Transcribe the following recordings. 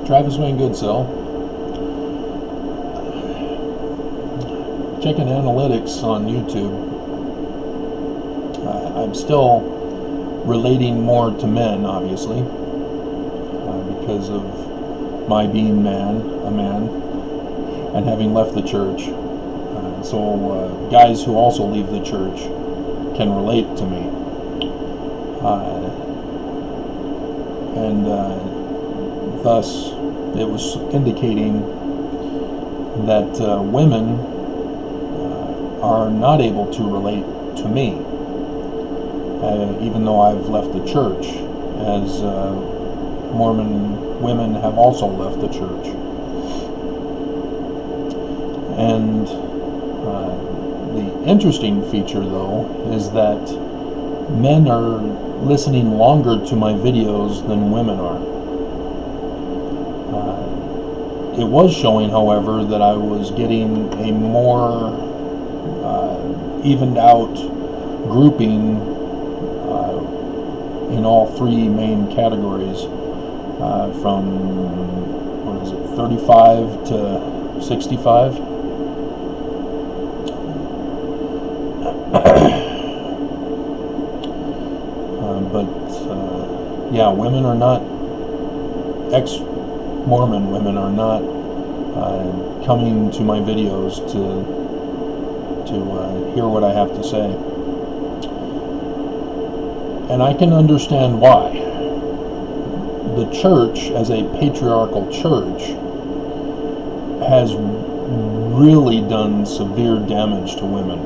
Travis Wayne Goodsell. Checking analytics on YouTube. I'm still relating more to men, obviously, because of my being a man, and having left the church. So guys who also leave the church can relate to me. And thus it was indicating that women are not able to relate to me, even though I've left the church, as Mormon women have also left the church. And the interesting feature, though, is that men are listening longer to my videos than women are. It was showing, however, that I was getting a more evened out grouping in all three main categories, from 35 to 65. Yeah, women are not, ex-Mormon women are not coming to my videos to hear what I have to say. And I can understand why. The church, as a patriarchal church, has really done severe damage to women.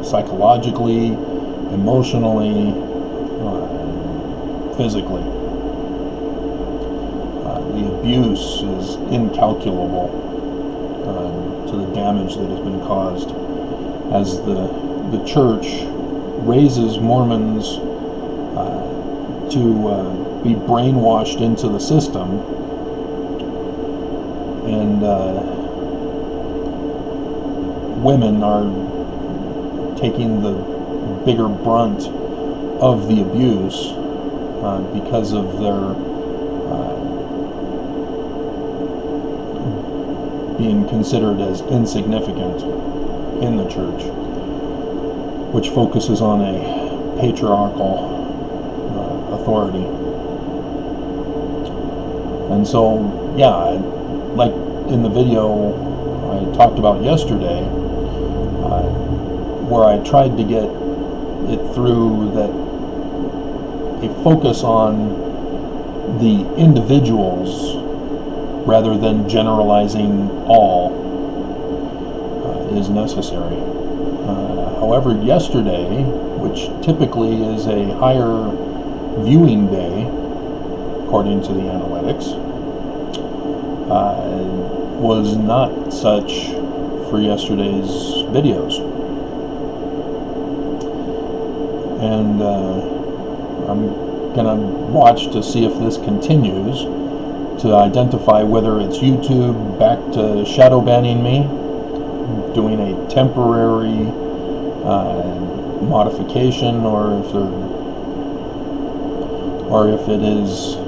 Psychologically, emotionally, physically. The abuse is incalculable to the damage that has been caused, as the church raises Mormons to be brainwashed into the system, and women are taking the bigger brunt of the abuse because of their being considered as insignificant in the church, which focuses on a patriarchal authority. And so, yeah, like in the video I talked about yesterday, where I tried to get it through that a focus on the individuals rather than generalizing all is necessary. However, yesterday, which typically is a higher viewing day, according to the analytics, was not such for yesterday's videos. And I'm gonna watch to see if this continues, to identify whether it's YouTube back to shadow banning me, doing a temporary modification, or if it is a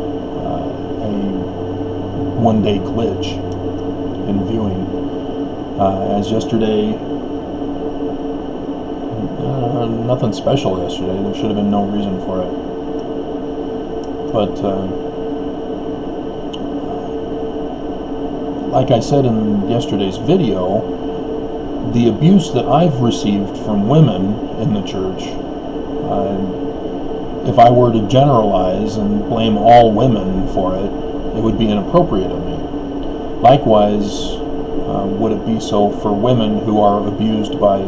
one-day glitch in viewing. As yesterday, nothing special yesterday. There should have been no reason for it. But like I said in yesterday's video, the abuse that I've received from women in the church, if I were to generalize and blame all women for it, it would be inappropriate of me. Likewise, would it be so for women who are abused by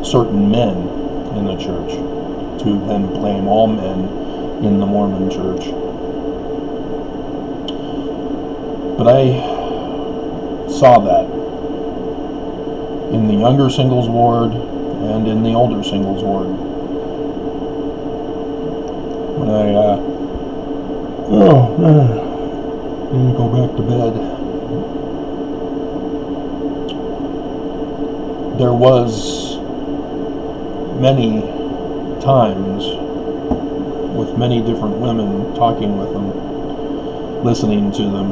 certain men in the church, to then blame all men in the Mormon church. But I saw that in the younger singles ward and in the older singles ward. When I need to go back to bed. There was many times with many different women, talking with them, listening to them,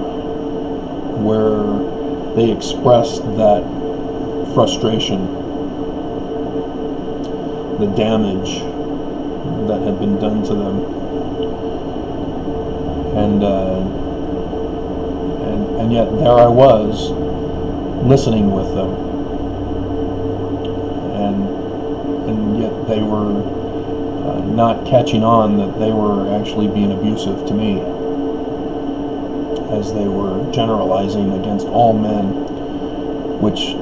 where they expressed that frustration, the damage that had been done to them, and yet there I was listening with them, and yet they were not catching on that they were actually being abusive to me, as they were generalizing against all men, which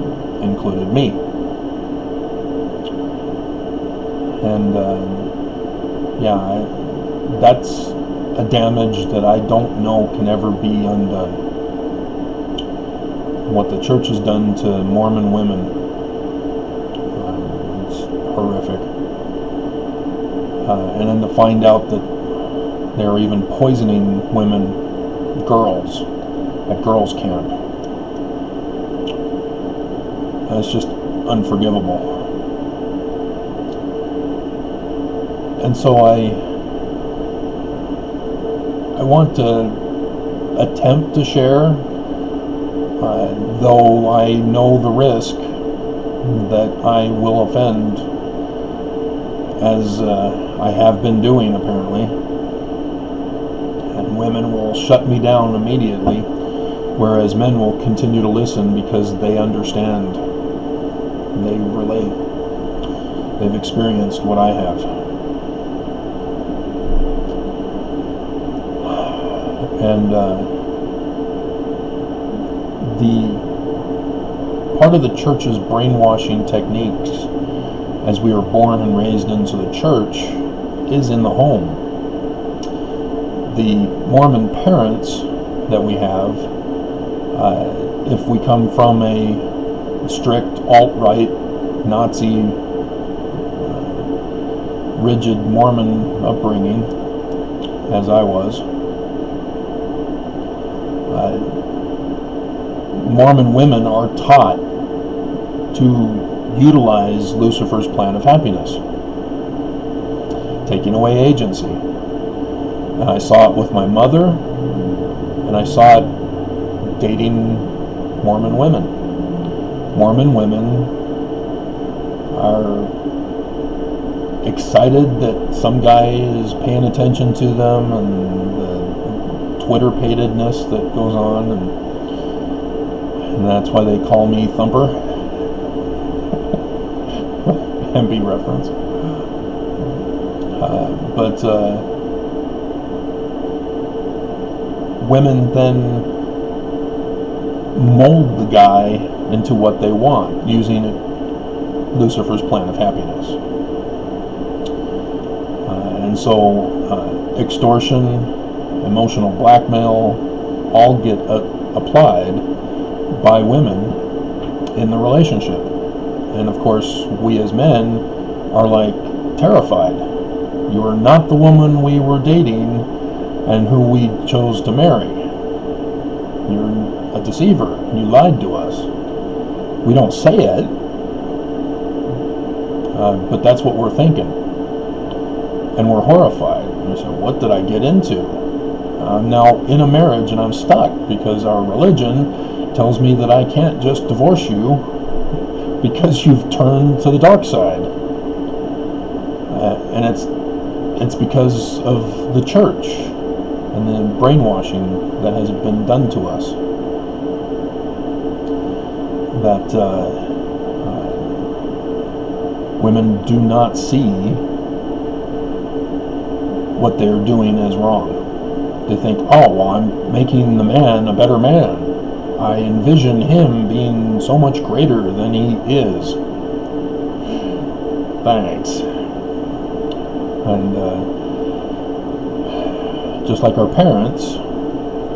included me. And that's a damage that I don't know can ever be undone. What the church has done to Mormon women, it's horrific. And then to find out that they're even poisoning women, girls, at girls' camp. That's just unforgivable. And so I want to attempt to share, though I know the risk that I will offend, as I have been doing apparently, and women will shut me down immediately, whereas men will continue to listen because they understand, they relate, they've experienced what I have. And the part of the church's brainwashing techniques, as we are born and raised into the church, is in the home. The Mormon parents that we have, if we come from a strict alt-right Nazi rigid Mormon upbringing, as I was, Mormon women are taught to utilize Lucifer's plan of happiness, taking away agency. And I saw it with my mother, and I saw it dating Mormon women. Mormon women are excited that some guy is paying attention to them, and the Twitter-patedness that goes on, and that's why they call me Thumper. MB reference. But women then mold the guy into what they want, using Lucifer's plan of happiness. And so extortion, emotional blackmail, all get applied by women in the relationship. And of course, we as men are like terrified. You are not the woman we were dating and who we chose to marry. You're a deceiver. You lied to us. We don't say it, but that's what we're thinking. And we're horrified. We say, what did I get into? I'm now in a marriage and I'm stuck because our religion tells me that I can't just divorce you because you've turned to the dark side. And it's because of the church and the brainwashing that has been done to us, that women do not see what they're doing as wrong. They think, oh, well, I'm making the man a better man. I envision him being so much greater than he is. Thanks. And just like our parents,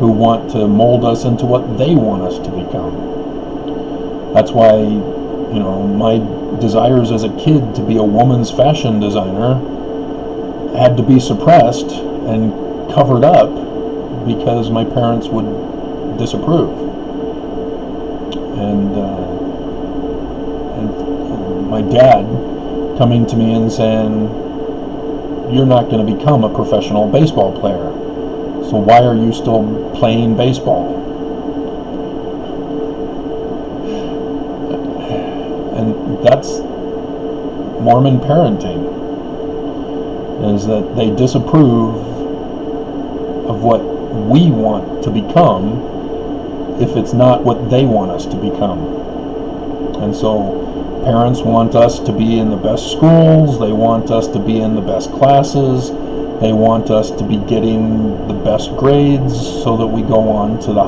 who want to mold us into what they want us to become. That's why, my desires as a kid to be a woman's fashion designer had to be suppressed and covered up because my parents would disapprove. And my dad coming to me and saying, you're not going to become a professional baseball player, So why are you still playing baseball? And that's Mormon parenting, is that they disapprove of what we want to become if it's not what they want us to become. And so parents want us to be in the best schools, they want us to be in the best classes, they want us to be getting the best grades so that we go on to the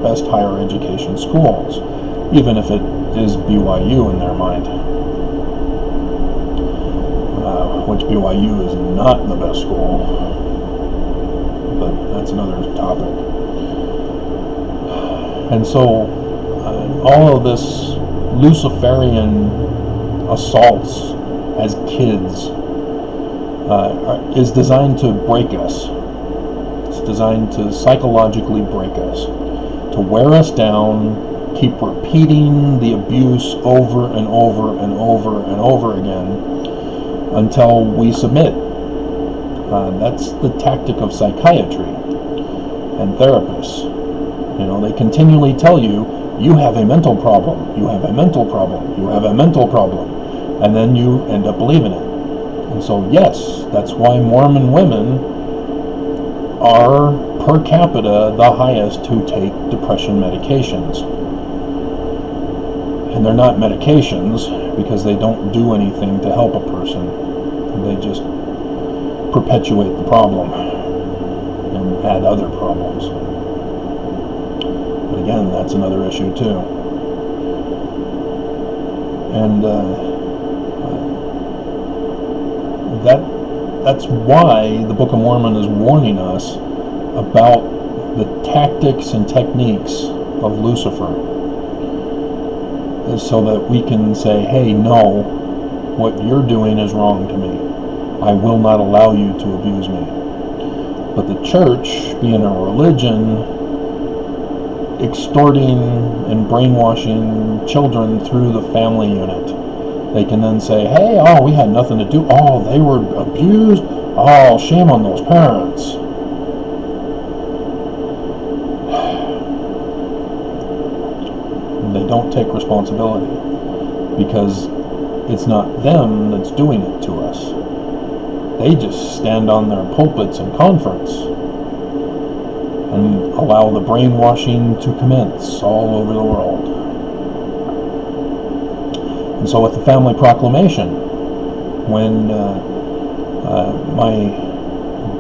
best higher education schools, even if it is BYU in their mind. Which BYU is not the best school, but that's another topic. And so all of this Luciferian assaults as kids is designed to break us. It's designed to psychologically break us, to wear us down, keep repeating the abuse over and over and over and over again until we submit. That's the tactic of psychiatry and therapists. You know, they continually tell you, you have a mental problem, you have a mental problem, you have a mental problem, and then you end up believing it. And so yes, that's why Mormon women are per capita the highest who take depression medications. And they're not medications because they don't do anything to help a person. They just perpetuate the problem and add other problems. But again, that's another issue too. And that's why the Book of Mormon is warning us about the tactics and techniques of Lucifer, is so that we can say, hey, no, what you're doing is wrong to me. I will not allow you to abuse me. But the church, being a religion, extorting and brainwashing children through the family unit, they can then say, hey, oh, we had nothing to do. Oh, they were abused. Oh, shame on those parents. They don't take responsibility because it's not them that's doing it to us. They just stand on their pulpits in conference and allow the brainwashing to commence all over the world. And so with the family proclamation, when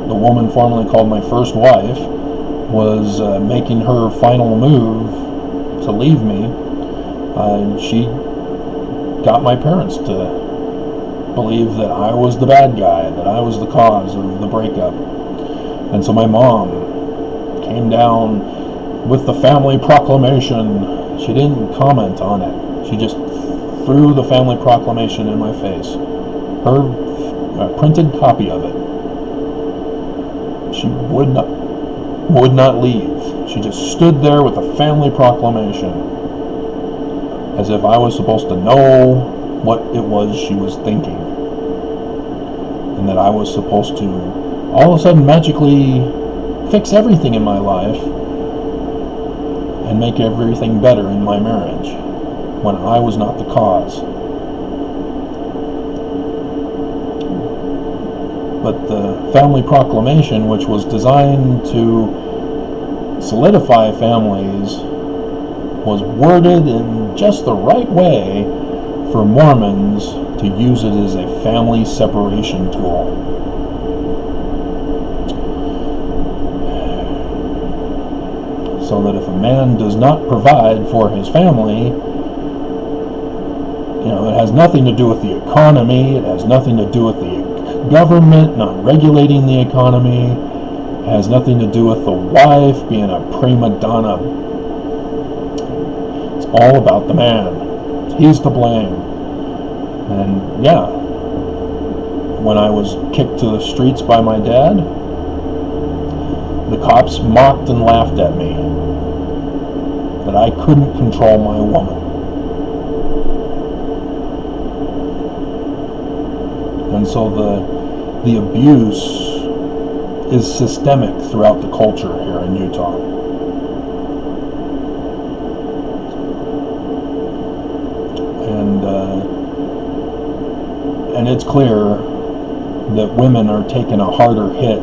the woman formerly called my first wife was making her final move to leave me, she got my parents to believe that I was the bad guy, that I was the cause of the breakup. And so my mom came down with the family proclamation. She didn't comment on it. She just threw the family proclamation in my face. Her printed copy of it. She would not leave. She just stood there with the family proclamation, as if I was supposed to know what it was she was thinking, and that I was supposed to all of a sudden magically fix everything in my life and make everything better in my marriage, when I was not the cause. But the family proclamation, which was designed to solidify families, was worded in just the right way for Mormons to use it as a family separation tool. So that if a man does not provide for his family, it has nothing to do with the economy, it has nothing to do with the government not regulating the economy, it has nothing to do with the wife being a prima donna. It's all about the man. He's to blame. And yeah, when I was kicked to the streets by my dad, the cops mocked and laughed at me that I couldn't control my woman. And so the abuse is systemic throughout the culture here in Utah. And it's clear that women are taking a harder hit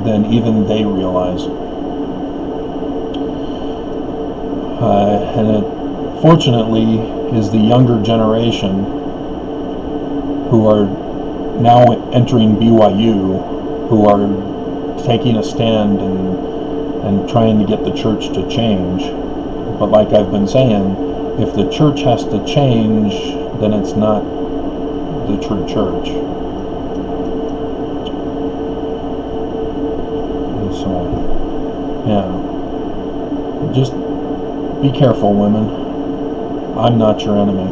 than even they realize. And it, fortunately, is the younger generation who are now entering BYU, who are taking a stand and trying to get the church to change. But like I've been saying, if the church has to change, then it's not the true church. And so, yeah. Just be careful, women. I'm not your enemy.